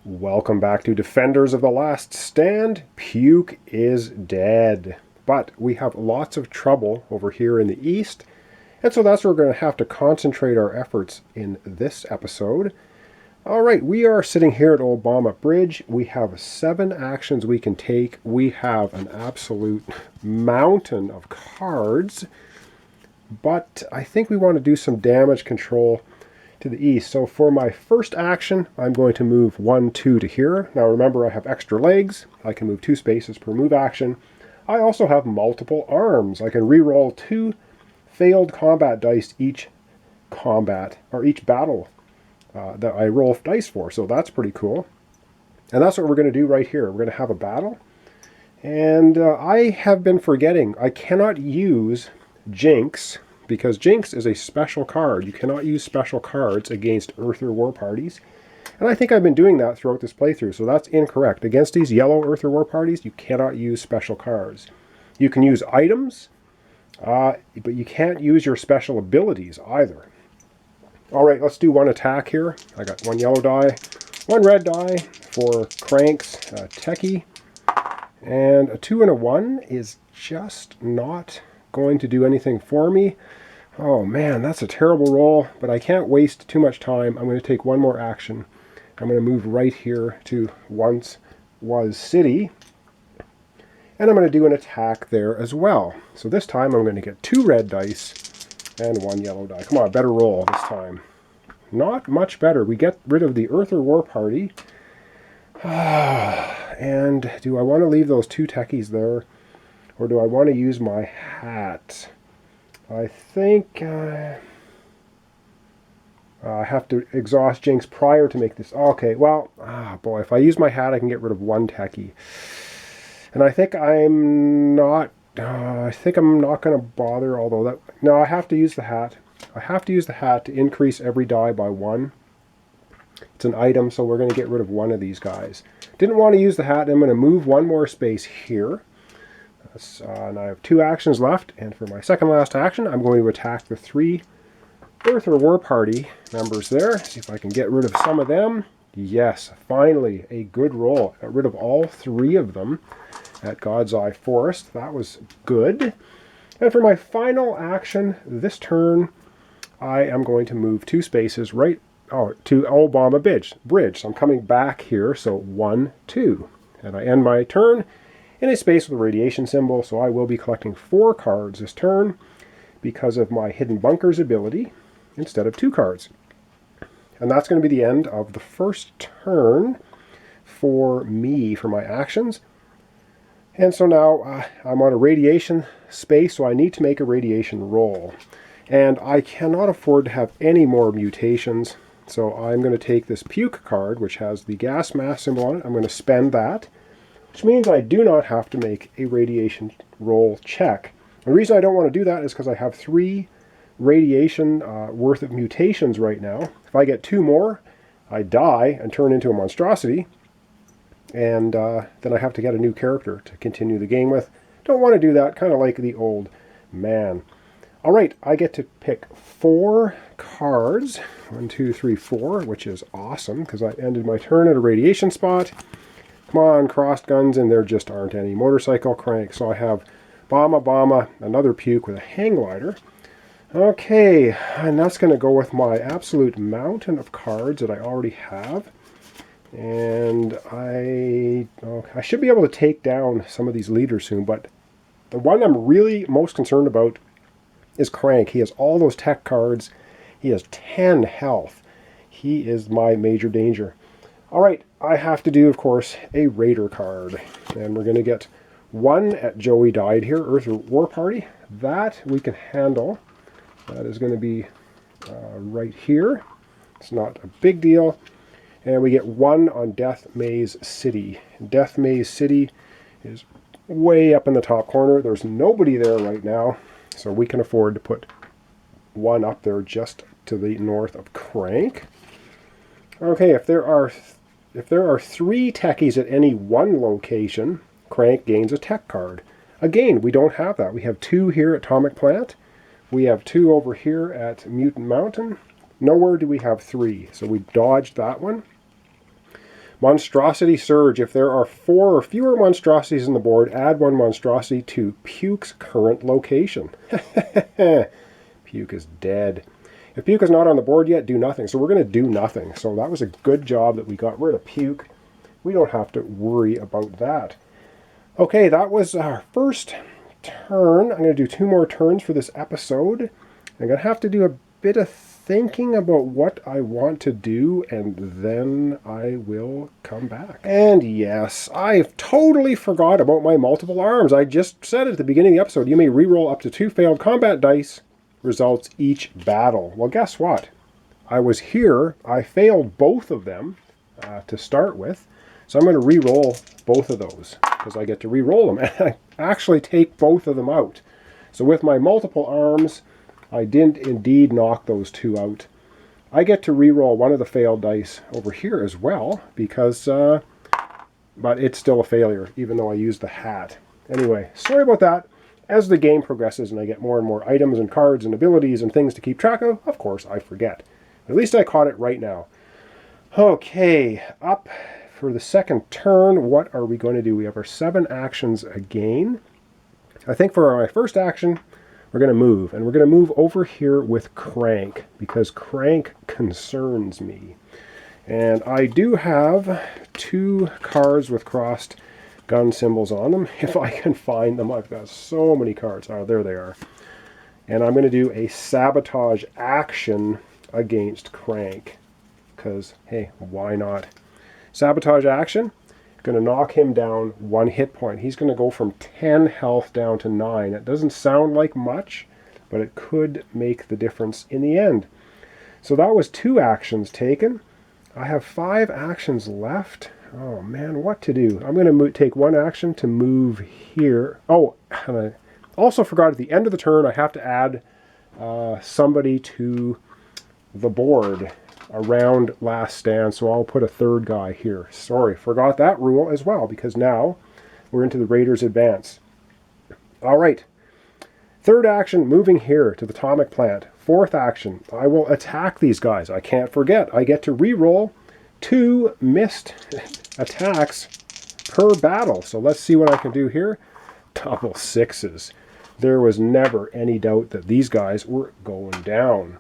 Welcome back to Defenders of the Last Stand. Puke is dead. But we have lots of trouble over here in the east, and so that's where we're going to have to concentrate our efforts in this episode. Alright, we are sitting here at Old Bomba Bridge. We have 7 actions we can take. We have an absolute mountain of cards, but I think we want to do some damage control to the east. So for my first action, I'm going to move 1, 2 to here. Now remember, I have extra legs. I can move 2 spaces per move action. I also have multiple arms. I can re-roll 2 failed combat dice each combat, or each battle that I roll dice for. So that's pretty cool. And that's what we're going to do right here. We're going to have a battle. And I have been forgetting, I cannot use Jinx, because Jinx is a special card. You cannot use special cards against Earther War Parties. And I think I've been doing that throughout this playthrough, so that's incorrect. Against these yellow Earther War Parties, you cannot use special cards. You can use items, but you can't use your special abilities either. Alright, let's do 1 attack here. I got 1 yellow die, 1 red die for Crank's Techie. And a 2 and a 1 is just not going to do anything for me. Oh man, that's a terrible roll, but I can't waste too much time. I'm going to take 1 more action. I'm going to move right here to Once Was City, and I'm going to do an attack there as well. So this time I'm going to get 2 red dice and 1 yellow die. Come on, better roll this time. Not much better. We get rid of the Earther War Party. And do I want to leave those 2 techies there? Or do I want to use my hat? I think I have to exhaust Jinx prior to make this. Okay, well, boy, if I use my hat, I can get rid of 1 techie. And I think I'm not going to bother, although that... No, I have to use the hat. I have to use the hat to increase every die by 1. It's an item, so we're going to get rid of 1 of these guys. Didn't want to use the hat. I'm going to move 1 more space here. And I have 2 actions left, and for my second last action, I'm going to attack the 3 Earther War Party members there. See if I can get rid of some of them. Yes, finally, a good roll. Got rid of all 3 of them at God's Eye Forest. That was good. And for my final action this turn, I am going to move 2 spaces right to Old Bomba Bridge. So I'm coming back here, so 1, 2. And I end my turn in a space with a radiation symbol, so I will be collecting 4 cards this turn because of my Hidden Bunkers ability instead of 2 cards. And that's going to be the end of the first turn for me for my actions. And so now I'm on a radiation space, so I need to make a radiation roll. And I cannot afford to have any more mutations, so I'm going to take this Puke card, which has the gas mask symbol on it. I'm going to spend that, which means I do not have to make a radiation roll check. The reason I don't want to do that is because I have 3 radiation worth of mutations right now. If I get 2 more, I die and turn into a monstrosity, and then I have to get a new character to continue the game with. Don't want to do that, kind of like the old man. Alright, I get to pick 4 cards. 1, 2, 3, 4, which is awesome, because I ended my turn at a radiation spot. Come on, crossed guns, and there just aren't any. Motorcycle Crank. So I have Bomba, another Puke with a hang glider. Okay, and that's going to go with my absolute mountain of cards that I already have. And I should be able to take down some of these leaders soon, but the one I'm really most concerned about is Crank. He has all those tech cards. He has 10 health. He is my major danger. Alright, I have to do, of course, a Raider card. And we're going to get 1 at Joey Died here, Earther War Party. That we can handle. That is going to be right here. It's not a big deal. And we get 1 on Death Maze City. Death Maze City is way up in the top corner. There's nobody there right now, so we can afford to put 1 up there just to the north of Crank. Okay, if there are 3 techies at any one location, Crank gains a tech card. Again, we don't have that. We have 2 here at Atomic Plant. We have 2 over here at Mutant Mountain. Nowhere do we have 3, so we dodged that one. Monstrosity Surge. If there are 4 or fewer monstrosities on the board, add 1 monstrosity to Puke's current location. Puke is dead. If Puke is not on the board yet, do nothing. So we're going to do nothing. So that was a good job that we got rid of Puke. We don't have to worry about that. Okay, that was our first turn. I'm going to do 2 more turns for this episode. I'm going to have to do a bit of thinking about what I want to do, and then I will come back. And yes, I've totally forgot about my multiple arms. I just said at the beginning of the episode, you may reroll up to 2 failed combat dice results each battle. Well, guess what? I was here. I failed both of them to start with. So I'm going to re-roll both of those because I get to re-roll them. And I actually take both of them out. So with my multiple arms, I did indeed knock those 2 out. I get to re-roll one of the failed dice over here as well because, but it's still a failure even though I used the hat. Anyway, sorry about that. As the game progresses and I get more and more items and cards and abilities and things to keep track of course I forget. But at least I caught it right now. Okay, up for the second turn. What are we going to do? We have our 7 actions again. I think for my first action, we're going to move. And we're going to move over here with Crank because Crank concerns me. And I do have 2 cards with crossed gun symbols on them. If I can find them, I've got so many cards. Oh, there they are. And I'm going to do a sabotage action against Crank. Because, hey, why not? Sabotage action. Going to knock him down 1 hit point. He's going to go from 10 health down to 9. It doesn't sound like much, but it could make the difference in the end. So that was 2 actions taken. I have 5 actions left. Oh man, what to do? I'm going to take 1 action to move here. Oh, and I also forgot at the end of the turn I have to add somebody to the board around last stand, so I'll put a 3rd guy here. Sorry, forgot that rule as well because now we're into the Raiders Advance. All right, 3rd action, moving here to the atomic plant. 4th action, I will attack these guys. I can't forget, I get to re-roll 2 missed attacks per battle. So let's see what I can do here. Double 6s. There was never any doubt that these guys were going down.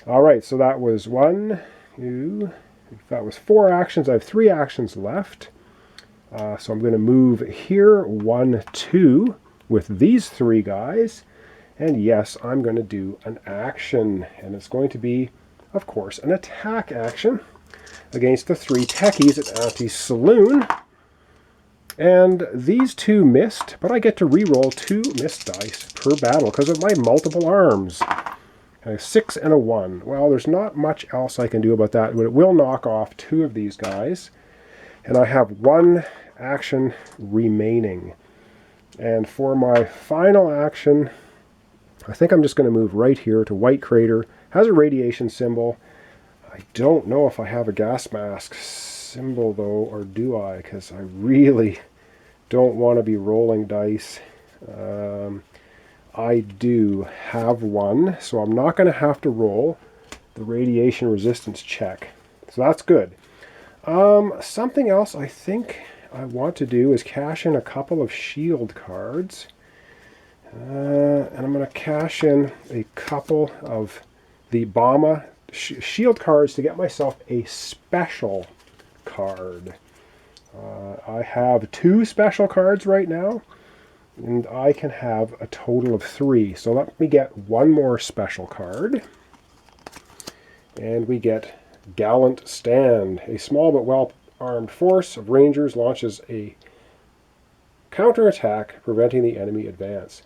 All right, so that was 1, 2, that was 4 actions. I have 3 actions left. So I'm going to move here, 1, 2, with these 3 guys. And yes, I'm going to do an action. And it's going to be, of course, an attack action against the 3 techies at Auntie's Saloon. And these 2 missed, but I get to re-roll 2 missed dice per battle because of my multiple arms. A 6 and a 1. Well, there's not much else I can do about that, but it will knock off 2 of these guys. And I have 1 action remaining. And for my final action, I think I'm just going to move right here to White Crater. Has a radiation symbol. I don't know if I have a gas mask symbol, though, or do I? Because I really don't want to be rolling dice. I do have one, so I'm not going to have to roll the radiation resistance check. So that's good. Something else I think I want to do is cash in a couple of shield cards. And I'm going to cash in a couple of the Bama shield cards to get myself a special card. I have 2 special cards right now, and I can have a total of 3. So let me get 1 more special card. And we get Gallant Stand. A small but well-armed force of rangers launches a counterattack, preventing the enemy advance.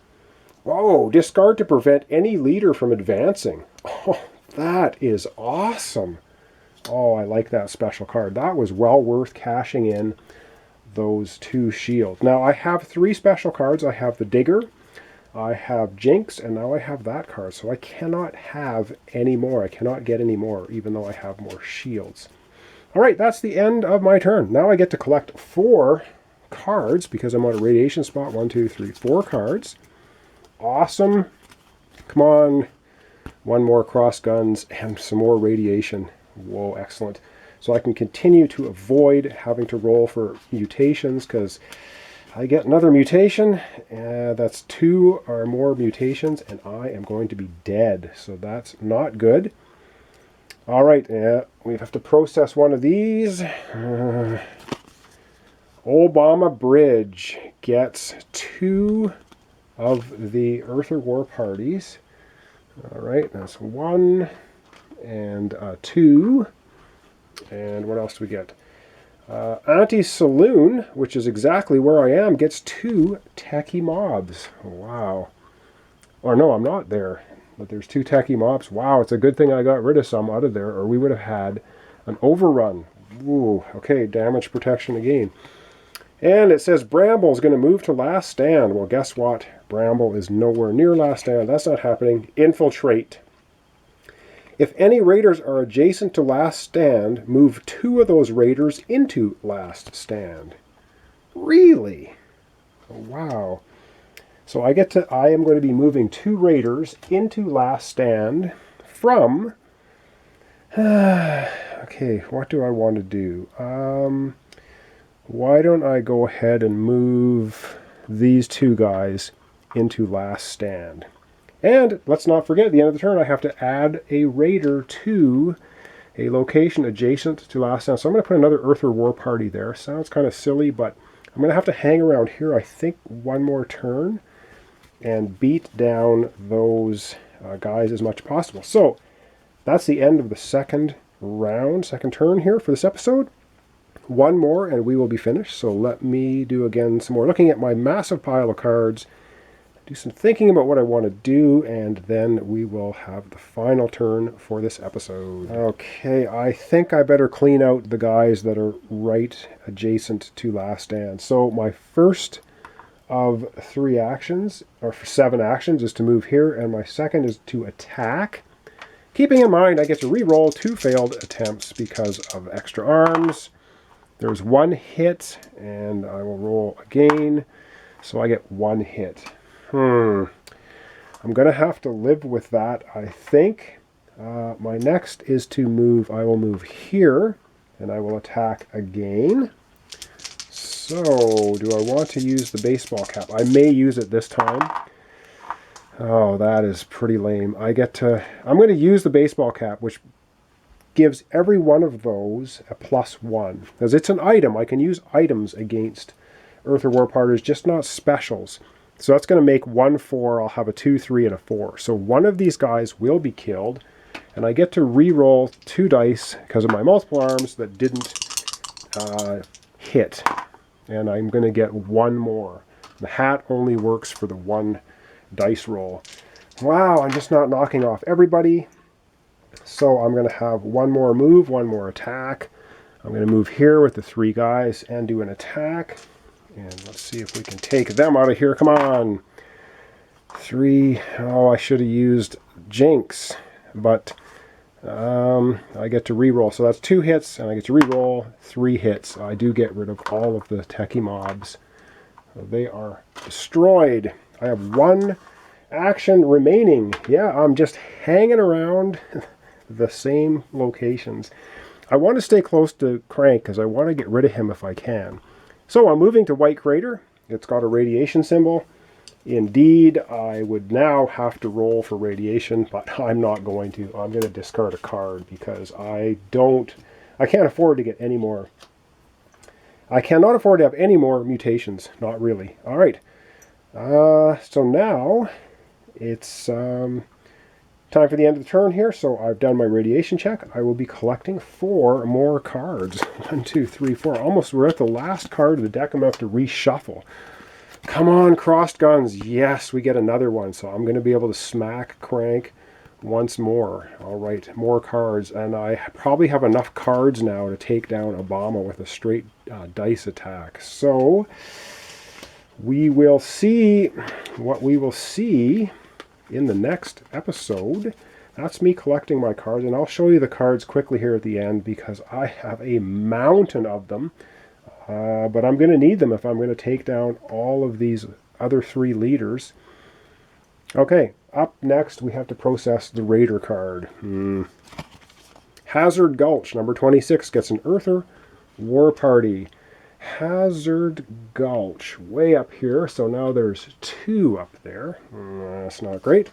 Whoa, discard to prevent any leader from advancing. Oh, that is awesome. Oh, I like that special card. That was well worth cashing in those 2 shields. Now, I have 3 special cards. I have the Digger, I have Jinx, and now I have that card. So I cannot have any more. I cannot get any more, even though I have more shields. All right, that's the end of my turn. Now I get to collect 4 cards because I'm on a radiation spot. 1, 2, 3, 4 cards. Awesome. Come on. 1 more cross guns and some more radiation. Whoa, excellent. so I can continue to avoid having to roll for mutations, because I get another mutation, that's 2 or more mutations, and I am going to be dead. So that's not good. All right, we have to process one of these. Obama Bridge gets 2 of the Earther War parties. All right, that's 1 and 2. And what else do we get? Auntie's Saloon, which is exactly where I am, gets 2 techie mobs. Wow. Or no, I'm not there. But there's 2 techie mobs. Wow, it's a good thing I got rid of some out of there, or we would have had an overrun. Ooh, okay, damage protection again. And it says Bramble is going to move to last stand. Well, guess what? Bramble is nowhere near last stand. That's not happening. Infiltrate. If any raiders are adjacent to last stand, move 2 of those raiders into last stand. Really? Wow. So I am going to be moving 2 raiders into last stand from... okay, what do I want to do? Why don't I go ahead and move these 2 guys into last stand? And let's not forget, at the end of the turn, I have to add a raider to a location adjacent to last stand. So I'm going to put another Earther War party there. Sounds kind of silly, but I'm going to have to hang around here, I think, one more turn and beat down those guys as much as possible. So that's the end of the second turn here for this episode. 1 more and we will be finished. So let me do again some more looking at my massive pile of cards, do some thinking about what I want to do, and then we will have the final turn for this episode. Okay, I think I better clean out the guys that are right adjacent to last stand. So my first of 3 actions, or 7 actions, is to move here, and my second is to attack. Keeping in mind I get to re-roll 2 failed attempts because of extra arms. There's 1 hit, and I will roll again, so I get 1 hit. I'm going to have to live with that, I think. My next is to move. I will move here, and I will attack again. So, do I want to use the baseball cap? I may use it this time. Oh, that is pretty lame. I'm going to use the baseball cap, which gives every one of those a +1. Because it's an item. I can use items against Earther War parties, just not specials. So that's going to make 1/4. I'll have a 2, 3, and a 4. So one of these guys will be killed. And I get to re-roll 2 dice because of my multiple arms that didn't hit. And I'm going to get 1 more. The hat only works for the 1 dice roll. Wow, I'm just not knocking off everybody. So I'm going to have 1 more move, 1 more attack. I'm going to move here with the 3 guys and do an attack. And let's see if we can take them out of here. Come on. 3. Oh, I should have used Jinx. But I get to re-roll. So that's 2 hits, and I get to re-roll 3 hits. I do get rid of all of the techie mobs. They are destroyed. I have 1 action remaining. Yeah, I'm just hanging around the same locations. I want to stay close to Crank because I want to get rid of him if I can. So I'm moving to White Crater. It's got a radiation symbol. Indeed, I would now have to roll for radiation, but I'm not going to. I'm going to discard a card because I can't afford to get any more. I cannot afford to have any more mutations. Not really. All right. So now it's time for the end of the turn here. So I've done my radiation check. I will be collecting 4 more cards. 1, 2, 3, 4. Almost we're at the last card of the deck. I'm going to have to reshuffle. Come on, crossed guns. Yes, we get another one. So I'm going to be able to smack Crank once more. All right, more cards. And I probably have enough cards now to take down Obama with a straight dice attack. So we will see what we will see in the next episode. That's me collecting my cards. And I'll show you the cards quickly here at the end because I have a mountain of them. But I'm going to need them if I'm going to take down all of these other 3 leaders. Okay, up next we have to process the Raider card. Hazard Gulch, number 26, gets an Earther. War Party. Hazard Gulch, way up here. So now there's 2 up there. That's not great.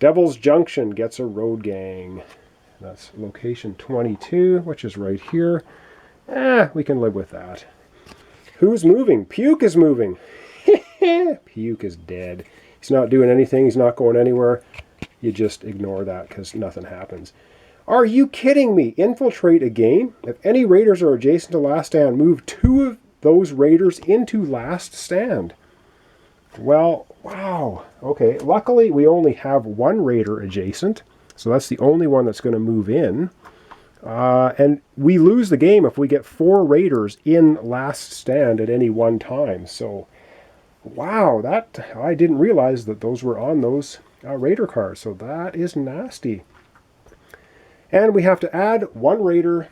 Devil's Junction gets a Road Gang. That's location 22, which is right here. We can live with that. Who's moving? Puke is moving. Puke is dead. He's not doing anything. He's not going anywhere. You just ignore that because nothing happens. Are you kidding me? Infiltrate again? If any raiders are adjacent to last stand, move 2 of those raiders into last stand. Well, wow. Okay, luckily we only have 1 raider adjacent, so that's the only one that's going to move in. And we lose the game if we get 4 raiders in last stand at any one time. So, wow, that I didn't realize that those were on those raider cards. So that is nasty. And we have to add 1 raider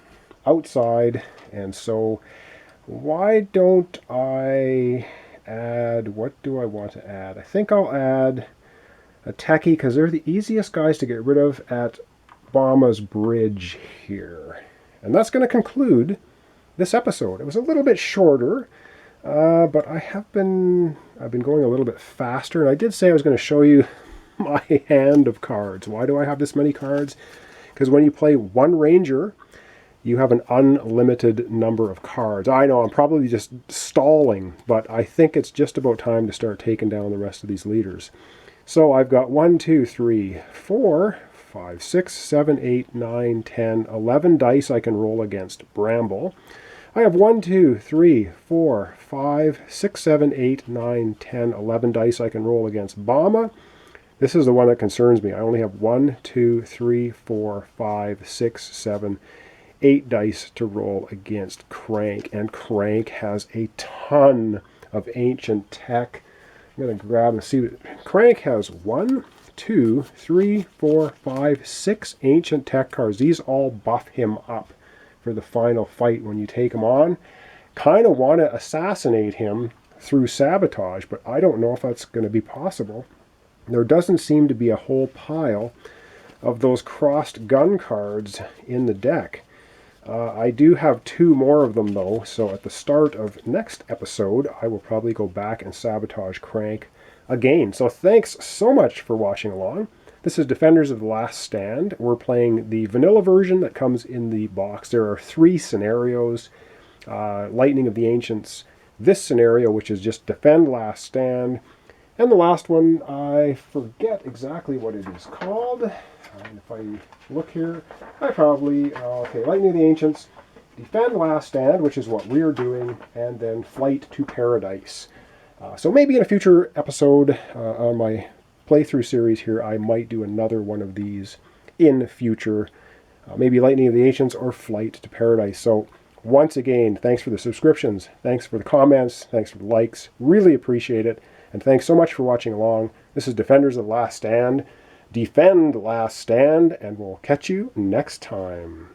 outside. And so why don't I add, what do I want to add? I think I'll add a techie because they're the easiest guys to get rid of at Bama's Bridge here. And that's going to conclude this episode. It was a little bit shorter, but I've been going a little bit faster. And I did say I was going to show you my hand of cards. Why do I have this many cards? Because when you play 1 ranger, you have an unlimited number of cards. I know I'm probably just stalling, but I think it's just about time to start taking down the rest of these leaders. So I've got 1, 2, 3, 4, 5, 6, 7, 8, 9, 10, 11 dice I can roll against Bramble. I have 1, 2, 3, 4, 5, 6, 7, 8, 9, 10, 11 dice I can roll against Bama. This is the one that concerns me. I only have 1, 2, 3, 4, 5, 6, 7, 8 dice to roll against Crank. And Crank has a ton of ancient tech. I'm going to grab and see. Crank has 1, 2, 3, 4, 5, 6 ancient tech cards. These all buff him up for the final fight when you take him on. Kind of want to assassinate him through sabotage, but I don't know if that's going to be possible. There doesn't seem to be a whole pile of those crossed gun cards in the deck. I do have 2 more of them though, so at the start of next episode I will probably go back and sabotage Crank again. So thanks so much for watching along. This is Defenders of the Last Stand. We're playing the vanilla version that comes in the box. There are 3 scenarios. Lightning of the Ancients, this scenario which is just Defend Last Stand, and the last one, I forget exactly what it is called. And if I look here, I probably, okay, Lightning of the Ancients, Defend Last Stand, which is what we're doing, and then Flight to Paradise. So maybe in a future episode on my playthrough series here, I might do another one of these in future. Maybe Lightning of the Ancients or Flight to Paradise. So once again, thanks for the subscriptions, thanks for the comments, thanks for the likes, really appreciate it. And thanks so much for watching along. This is Defenders of the Last Stand. Defend Last Stand, and we'll catch you next time.